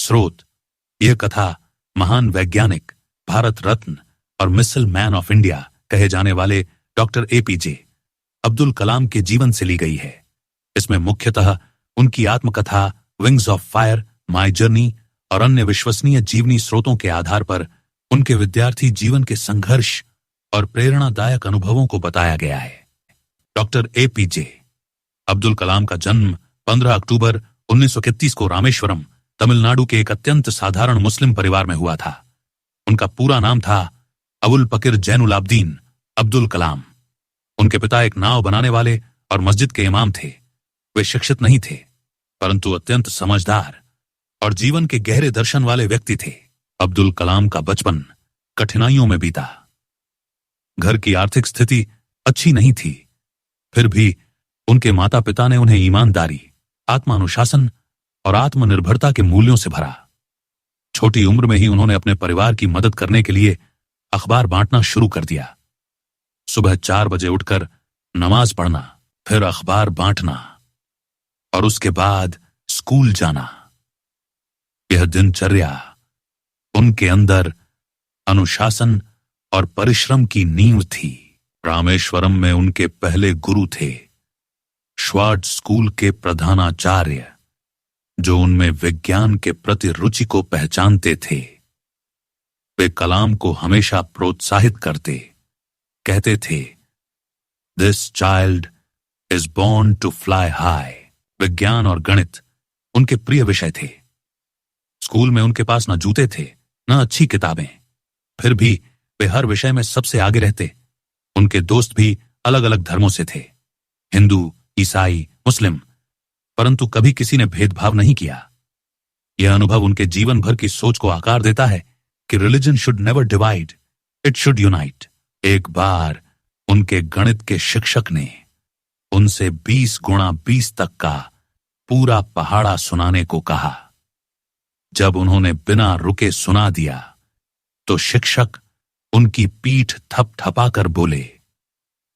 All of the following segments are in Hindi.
स्रोत: यह कथा महान वैज्ञानिक, भारत रत्न और मिसाइल मैन ऑफ इंडिया कहे जाने वाले डॉक्टर एपीजे अब्दुल कलाम के जीवन से ली गई है। इसमें मुख्यतः उनकी आत्मकथा wings of fire, my journey और अन्य विश्वसनीय जीवनी स्रोतों के आधार पर उनके विद्यार्थी जीवन के संघर्ष और प्रेरणादायक अनुभवों को बताया गया है। डॉक्टर एपीजे अब्दुल कलाम का जन्म 15 अक्टूबर 1931 को रामेश्वरम, तमिलनाडु के एक अत्यंत साधारण मुस्लिम परिवार में हुआ था। उनका पूरा नाम था अबुल पकीर जैनुलाब्दीन अब्दुल कलाम। उनके पिता एक नाव बनाने वाले और मस्जिद के इमाम थे। वे शिक्षित नहीं थे, परंतु अत्यंत समझदार और जीवन के गहरे दर्शन वाले व्यक्ति थे। अब्दुल कलाम का बचपन कठिनाइयों में बीता। घर की आर्थिक स्थिति अच्छी नहीं थी, फिर भी उनके माता पिता ने उन्हें ईमानदारी, आत्मानुशासन और आत्मनिर्भरता के मूल्यों से भरा। छोटी उम्र में ही उन्होंने अपने परिवार की मदद करने के लिए अखबार बांटना शुरू कर दिया। सुबह 4 बजे उठकर नमाज पढ़ना, फिर अखबार बांटना और उसके बाद स्कूल जाना। यह दिनचर्या उनके अंदर अनुशासन और परिश्रम की नींव थी। रामेश्वरम में उनके पहले गुरु थे श्वार्ट्ज स्कूल के प्रधानाचार्य, जो उनमें विज्ञान के प्रति रुचि को पहचानते थे। वे कलाम को हमेशा प्रोत्साहित करते, कहते थे, this child is born to fly high. विज्ञान और गणित उनके प्रिय विषय थे। स्कूल में उनके पास न जूते थे न अच्छी किताबें, फिर भी वे हर विषय में सबसे आगे रहते। उनके दोस्त भी अलग अलग धर्मों से थे, हिंदू, ईसाई, मुस्लिम, परंतु कभी किसी ने भेदभाव नहीं किया। यह अनुभव उनके जीवन भर की सोच को आकार देता है कि religion should never divide, it should unite. एक बार उनके गणित के शिक्षक ने उनसे 20 गुणा 20 तक का पूरा पहाड़ा सुनाने को कहा। जब उन्होंने बिना रुके सुना दिया तो शिक्षक उनकी पीठ थपथपाकर बोले,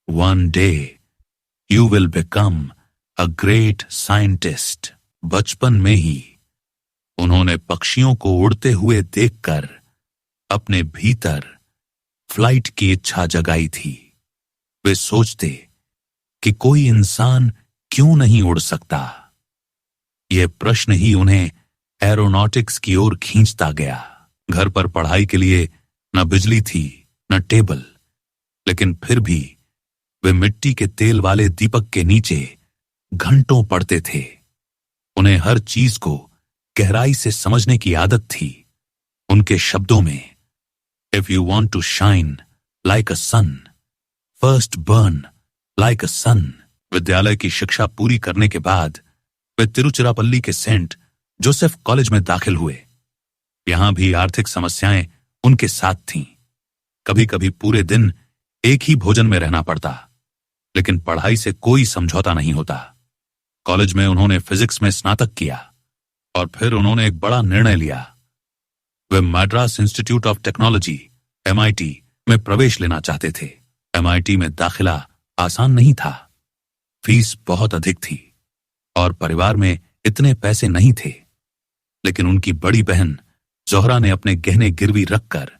one day you will become a great scientist. बचपन में ही उन्होंने पक्षियों को उड़ते हुए देखकर अपने भीतर फ्लाइट की इच्छा जगाई थी। वे सोचते कि कोई इंसान क्यों नहीं उड़ सकता। यह प्रश्न ही उन्हें एरोनॉटिक्स की ओर खींचता गया। घर पर पढ़ाई के लिए न बिजली थी न टेबल, लेकिन फिर भी वे मिट्टी के तेल वाले दीपक के नीचे घंटों पढ़ते थे। उन्हें हर चीज को गहराई से समझने की आदत थी। उनके शब्दों में, if you want to shine like a sun, first burn like a sun. विद्यालय की शिक्षा पूरी करने के बाद वे तिरुचिरापल्ली के सेंट जोसेफ कॉलेज में दाखिल हुए। यहां भी आर्थिक समस्याएं उनके साथ थीं। कभी कभी पूरे दिन एक ही भोजन में रहना पड़ता, लेकिन पढ़ाई से कोई समझौता नहीं होता। कॉलेज में उन्होंने फिजिक्स में स्नातक किया और फिर उन्होंने एक बड़ा निर्णय लिया। वे Madras institute of technology MIT में प्रवेश लेना चाहते थे। MIT में दाखिला आसान नहीं था, फीस बहुत अधिक थी और परिवार में इतने पैसे नहीं थे। लेकिन उनकी बड़ी बहन जोहरा ने अपने गहने गिरवी रखकर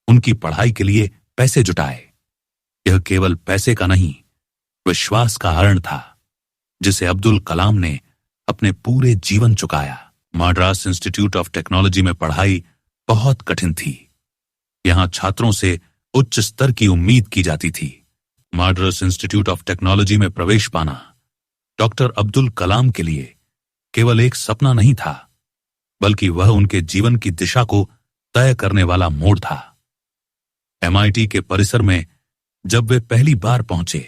उनकी पढ़ाई के लिए पैसे जुटाए। यह केवल पैसे का नहीं, विश्वास का हरण था, जिसे अब्दुल कलाम ने अपने पूरे जीवन चुकाया। मद्रास इंस्टीट्यूट ऑफ टेक्नोलॉजी में पढ़ाई बहुत कठिन थी। यहां छात्रों से उच्च स्तर की उम्मीद की जाती थी। मद्रास इंस्टीट्यूट ऑफ टेक्नोलॉजी में प्रवेश पाना डॉक्टर अब्दुल कलाम के लिए केवल एक सपना नहीं था, बल्कि वह उनके जीवन की दिशा को तय करने वाला मोड़ था। MIT के परिसर में जब वे पहली बार पहुंचे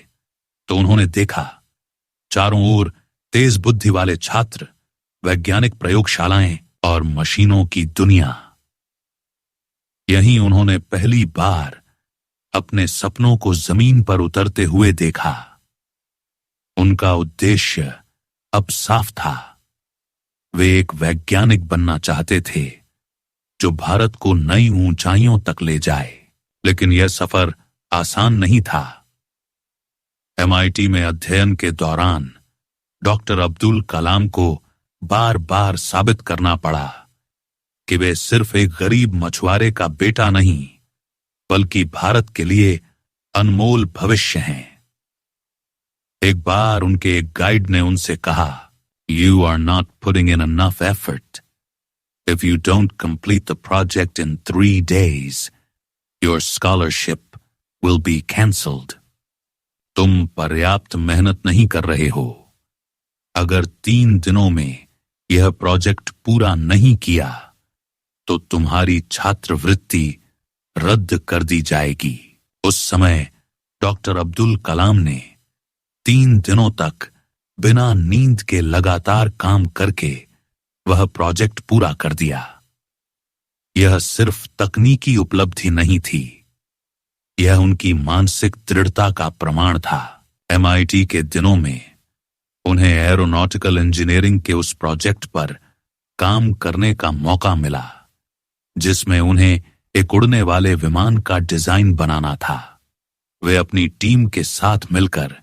तो उन्होंने देखा, चारों ओर तेज बुद्धि वाले छात्र, वैज्ञानिक प्रयोगशालाएं और मशीनों की दुनिया। यहीं उन्होंने पहली बार अपने सपनों को जमीन पर उतरते हुए देखा। उनका उद्देश्य अब साफ था। वे एक वैज्ञानिक बनना चाहते थे जो भारत को नई ऊंचाइयों तक ले जाए। लेकिन यह सफर आसान नहीं था। MIT में अध्ययन के दौरान डॉक्टर अब्दुल कलाम को बार बार साबित करना पड़ा कि वे सिर्फ एक गरीब मछुआरे का बेटा नहीं, बल्कि भारत के लिए अनमोल भविष्य हैं। एक बार उनके एक गाइड ने उनसे कहा, "You are not putting in enough effort. If you don't complete the project in 3 days, your scholarship will be cancelled." तुम पर्याप्त मेहनत नहीं कर रहे हो। अगर 3 दिनों में यह प्रोजेक्ट पूरा नहीं किया तो तुम्हारी छात्रवृत्ति रद्द कर दी जाएगी। उस समय डॉक्टर अब्दुल कलाम ने 3 दिनों तक बिना नींद के लगातार काम करके वह प्रोजेक्ट पूरा कर दिया। यह सिर्फ तकनीकी उपलब्धि नहीं थी, यह उनकी मानसिक दृढ़ता का प्रमाण था। MIT के दिनों में उन्हें एरोनॉटिकल इंजीनियरिंग के उस प्रोजेक्ट पर काम करने का मौका मिला जिसमें उन्हें एक उड़ने वाले विमान का डिजाइन बनाना था। वे अपनी टीम के साथ मिलकर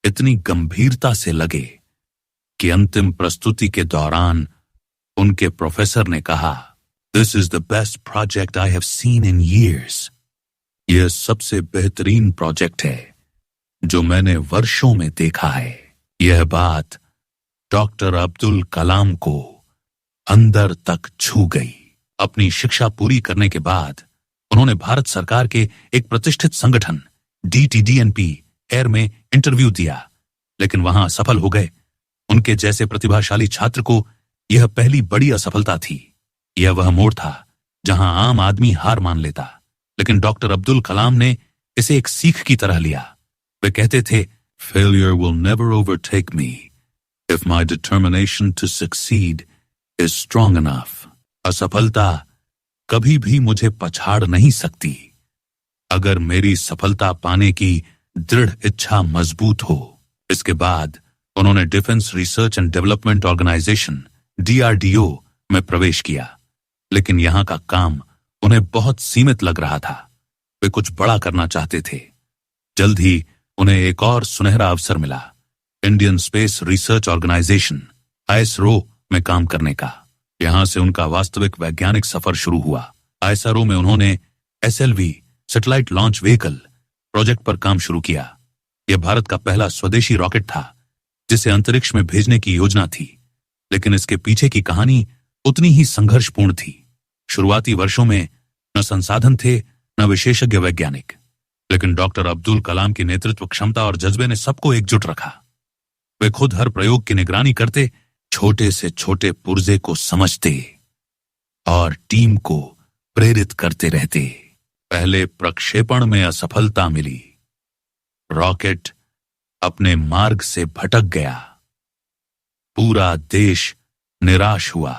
इतनी गंभीरता से लगे कि अंतिम प्रस्तुति के दौरान उनके प्रोफेसर ने कहा, "This is the best project I have seen in years." यह सबसे बेहतरीन प्रोजेक्ट है जो मैंने वर्षों में देखा है। यह बात डॉक्टर अब्दुल कलाम को अंदर तक छू गई। अपनी शिक्षा पूरी करने के बाद उन्होंने भारत सरकार के एक प्रतिष्ठित संगठन DTDNP एयर में इंटरव्यू दिया, लेकिन वहां असफल हो गए। उनके जैसे प्रतिभाशाली छात्र को यह पहली बड़ी असफलता थी। यह वह मोड़ था जहां आम आदमी हार मान लेता, लेकिन डॉक्टर अब्दुल कलाम ने इसे एक सीख की तरह लिया। वे कहते थे, "Failure will never overtake me if my determination to succeed is strong enough." असफलता कभी भी मुझे पछाड़ नहीं सकती अगर मेरी सफलता पाने की दृढ़ इच्छा मजबूत हो। इसके बाद उन्होंने defence research and development organisation DRDO में प्रवेश किया, लेकिन यहां का काम उन्हें बहुत सीमित लग रहा था। वे कुछ बड़ा करना चाहते थे। जल्द ही उन्हें एक और सुनहरा अवसर मिला, Indian space research organisation ISRO में काम करने का। यहां से उनका वास्तविक वैज्ञानिक सफर शुरू हुआ। ISRO में उन्होंने SLV satellite launch vehicle project पर काम शुरू किया। यह भारत का पहला स्वदेशी रॉकेट था जिसे अंतरिक्ष में भेजने की योजना थी, लेकिन इसके पीछे की कहानी उतनी ही संघर्षपूर्ण थी। शुरुआती वर्षों में न संसाधन थे न विशेषज्ञ वैज्ञानिक, लेकिन डॉक्टर अब्दुल कलाम की नेतृत्व क्षमता और जज्बे ने सबको एकजुट रखा। वे खुद हर प्रयोग की निगरानी करते, छोटे से छोटे पुर्जे को समझते और टीम को प्रेरित करते रहते। पहले प्रक्षेपण में असफलता मिली, रॉकेट अपने मार्ग से भटक गया, पूरा देश निराश हुआ,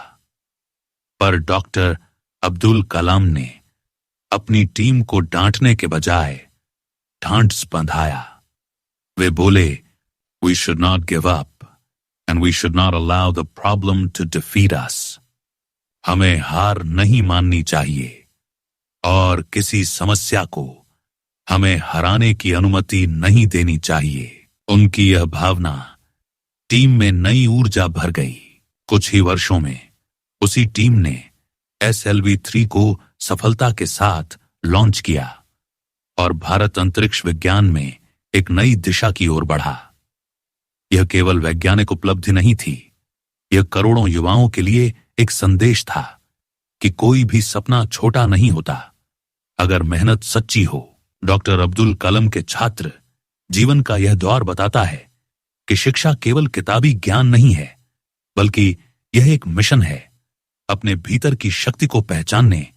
पर डॉक्टर अब्दुल कलाम ने अपनी टीम को डांटने के बजाय ढांढस बंधाया। वे बोले, "We should not give up and we should not allow the problem to defeat us." हमें हार नहीं माननी चाहिए और किसी समस्या को हमें हराने की अनुमति नहीं देनी चाहिए। उनकी यह भावना टीम में नई ऊर्जा भर गई। कुछ ही वर्षों में उसी टीम ने SLV-3 को सफलता के साथ लॉन्च किया और भारत अंतरिक्ष विज्ञान में एक नई दिशा की ओर बढ़ा। यह केवल वैज्ञानिक उपलब्धि नहीं थी, यह करोड़ों युवाओं के लिए एक संदेश था कि कोई भी सपना छोटा नहीं होता अगर मेहनत सच्ची हो। डॉक्टर अब्दुल कलाम के छात्र जीवन का यह दौर बताता है कि शिक्षा केवल किताबी ज्ञान नहीं है, बल्कि यह एक मिशन है, अपने भीतर की शक्ति को पहचानने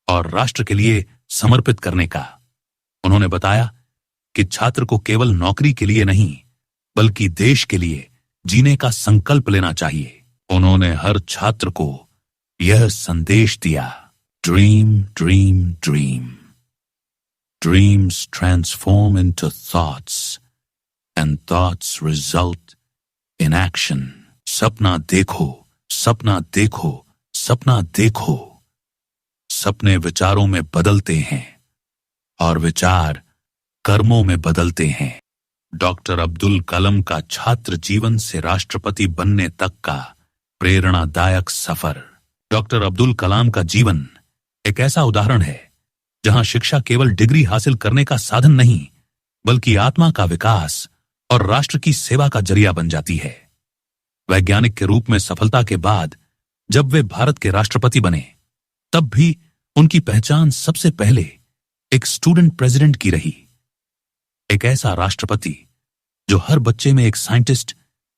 और राष्ट्र के लिए समर्पित करने का। उन्होंने बताया कि छात्र को केवल नौकरी के लिए नहीं, बल्कि देश के लिए जीने का संकल्प लेना चाहिए। उन्होंने हर छात्र को यह संदेश दिया, dream dream dream. Dreams transform into thoughts and thoughts result in action. सपना देखो, सपना देखो, सपना देखो। सपने विचारों में बदलते हैं और विचार कर्मों में बदलते हैं। डॉक्टर अब्दुल कलाम का छात्र जीवन से राष्ट्रपति बनने तक का प्रेरणादायक सफर डॉक्टर अब्दुल कलाम का जीवन एक ऐसा उदाहरण है जहां शिक्षा केवल डिग्री हासिल करने का साधन नहीं, बल्कि आत्मा का विकास और राष्ट्र की सेवा का जरिया बन जाती है। वैज्ञानिक के रूप में सफलता के बाद जब वे भारत के राष्ट्रपति बने, तब भी उनकी पहचान सबसे पहले एक स्टूडेंट प्रेसिडेंट की रही। एक ऐसा राष्ट्रपति जो हर बच्चे में एक साइंटिस्ट,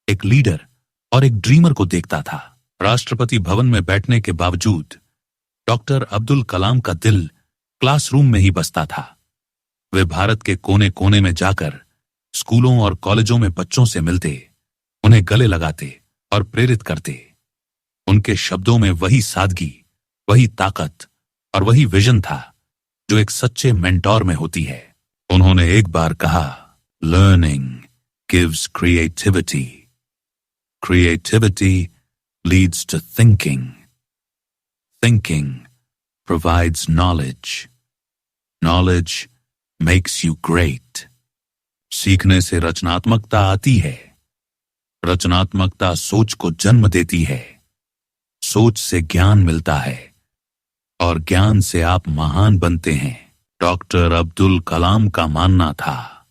एक लीडर और एक ड्रीमर को देखता था। राष्ट्रपति भवन में बैठने के बावजूद डॉक्टर अब्दुल कलाम का दिल क्लासरूम में ही बसता था। वे भारत के कोने कोने में जाकर स्कूलों और कॉलेजों में बच्चों से मिलते, उन्हें गले लगाते और प्रेरित करते। उनके शब्दों में वही सादगी, वही ताकत और वही विजन था जो एक सच्चे मेंटोर में होती है। उन्होंने एक बार कहा, learning gives creativity, creativity leads to thinking, thinking provides knowledge, knowledge makes you great. सीखने से रचनात्मकता आती है, रचनात्मकता सोच को जन्म देती है, सोच से ज्ञान मिलता है और ज्ञान से आप महान बनते हैं। डॉक्टर अब्दुल कलाम का मानना था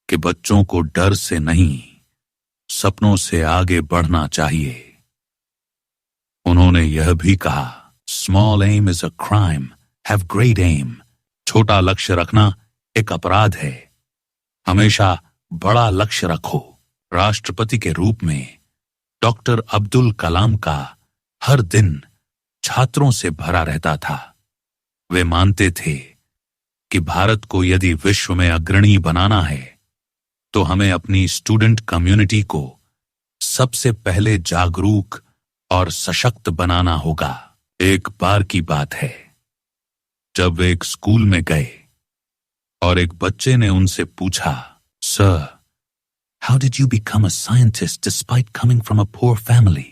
कि बच्चों को डर से नहीं, सपनों से आगे बढ़ना चाहिए। उन्होंने यह भी कहा, small aim is a crime, have great aim. छोटा लक्ष्य रखना एक अपराध है, हमेशा बड़ा लक्ष्य रखो। राष्ट्रपति के रूप में डॉक्टर अब्दुल कलाम का हर दिन छात्रों से भरा रहता था। वे मानते थे कि भारत को यदि विश्व में अग्रणी बनाना है तो हमें अपनी स्टूडेंट कम्युनिटी को सबसे पहले जागरूक और सशक्त बनाना होगा। एक बार की बात है, जब वे एक स्कूल में गए और एक बच्चे ने उनसे पूछा, sir, how did you become a scientist despite coming from a poor family?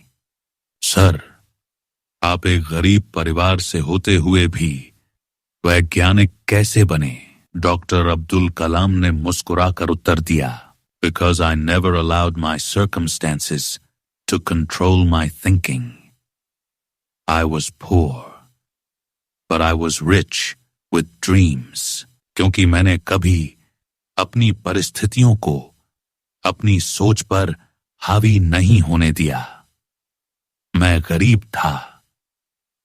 Sir, आप एक गरीब परिवार से होते हुए भी वैज्ञानिक कैसे बने? डॉक्टर अब्दुल कलाम ने मुस्कुराकर उत्तर दिया, because I never allowed my circumstances to control my thinking. I was poor but I was rich with dreams. क्योंकि मैंने कभी अपनी परिस्थितियों को अपनी सोच पर हावी नहीं होने दिया। मैं गरीब था,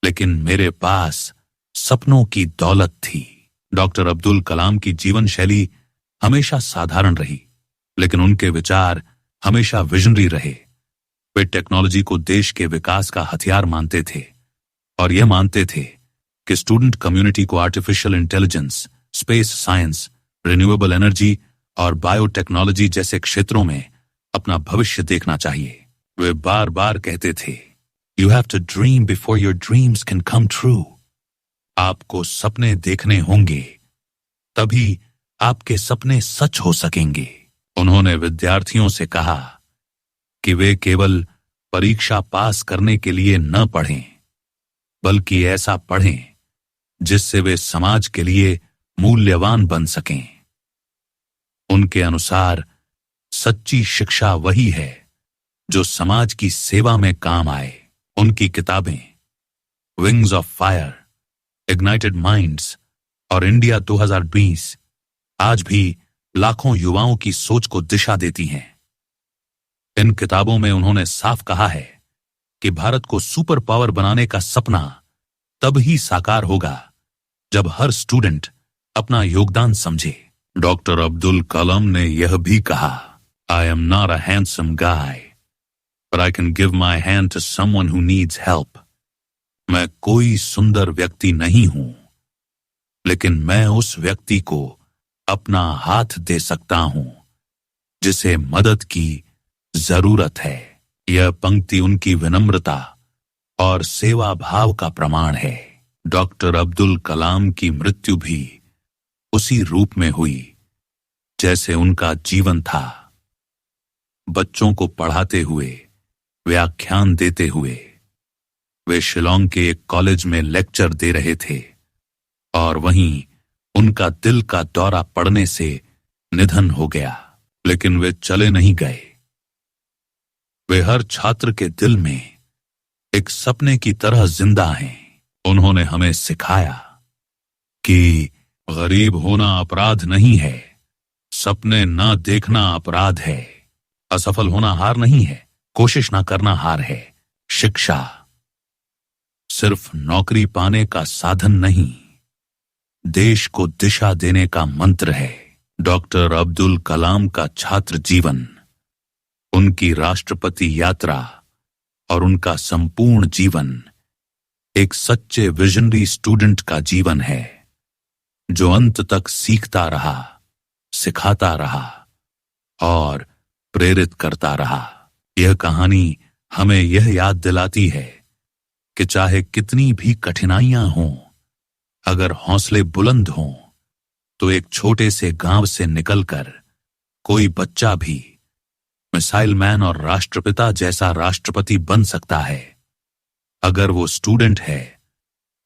लेकिन मेरे पास सपनों की दौलत थी। डॉक्टर अब्दुल कलाम की जीवन शैली हमेशा साधारण रही, लेकिन उनके विचार हमेशा विजनरी रहे। वे टेक्नोलॉजी को देश के विकास का हथियार मानते थे और यह मानते थे कि स्टूडेंट कम्युनिटी को artificial intelligence, space science, renewable energy और बायोटेक्नोलॉजी जैसे क्षेत्रों में अपना भविष्य देखना चाहिए। वे बार बार कहते थे, you have to dream before your dreams can come true. आपको सपने देखने होंगे, तभी आपके सपने सच हो सकेंगे। उन्होंने विद्यार्थियों से कहा कि वे केवल परीक्षा पास करने के लिए न पढ़ें, बल्कि ऐसा पढ़ें जिससे वे समाज के लिए मूल्यवान बन सकें। उनके अनुसार सच्ची शिक्षा वही है जो समाज की सेवा में काम आए। उनकी किताबें wings of fire, ignited minds और इंडिया 2020 आज भी लाखों युवाओं की सोच को दिशा देती हैं। इन किताबों में उन्होंने साफ कहा है कि भारत को सुपर पावर बनाने का सपना तब ही साकार होगा जब हर स्टूडेंट अपना योगदान समझे। डॉक्टर अब्दुल कलाम ने यह भी कहा, I am not a handsome guy, but I can give my hand to someone who needs help. मैं कोई सुंदर व्यक्ति नहीं हूं, लेकिन मैं उस व्यक्ति को अपना हाथ दे सकता हूं जिसे मदद की जरूरत है। यह पंक्ति उनकी विनम्रता और सेवा भाव का प्रमाण है। डॉक्टर अब्दुल कलाम की मृत्यु भी उसी रूप में हुई जैसे उनका जीवन था। बच्चों को पढ़ाते हुए, व्याख्यान देते हुए वे शिलोंग के एक कॉलेज में लेक्चर दे रहे थे और वहीं उनका दिल का दौरा पड़ने से निधन हो गया। लेकिन वे चले नहीं गए। वे हर छात्र के दिल में एक सपने की तरह जिंदा हैं। उन्होंने हमें सिखाया कि गरीब होना अपराध नहीं है, सपने ना देखना अपराध है, असफल होना हार नहीं है, कोशिश ना करना हार है। शिक्षा सिर्फ नौकरी पाने का साधन नहीं, देश को दिशा देने का मंत्र है। डॉक्टर अब्दुल कलाम का छात्र जीवन, उनकी राष्ट्रपति यात्रा और उनका संपूर्ण जीवन एक सच्चे विजनरी स्टूडेंट का जीवन है, जो अंत तक सीखता रहा, सिखाता रहा और प्रेरित करता रहा। यह कहानी हमें यह याद दिलाती है कि चाहे कितनी भी कठिनाइयां हों, अगर हौसले बुलंद हों, तो एक छोटे से गांव से निकलकर कोई बच्चा भी मिसाइल मैन और राष्ट्रपिता जैसा राष्ट्रपति बन सकता है। अगर वो स्टूडेंट है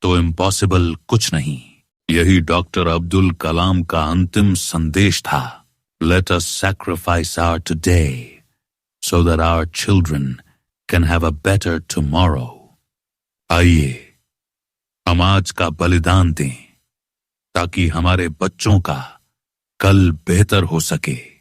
तो इम्पॉसिबल कुछ नहीं। यही डॉक्टर अब्दुल कलाम का अंतिम संदेश था। Let us sacrifice our today so that our children can have a better tomorrow. आइए हम आज का बलिदान दें ताकि हमारे बच्चों का कल बेहतर हो सके।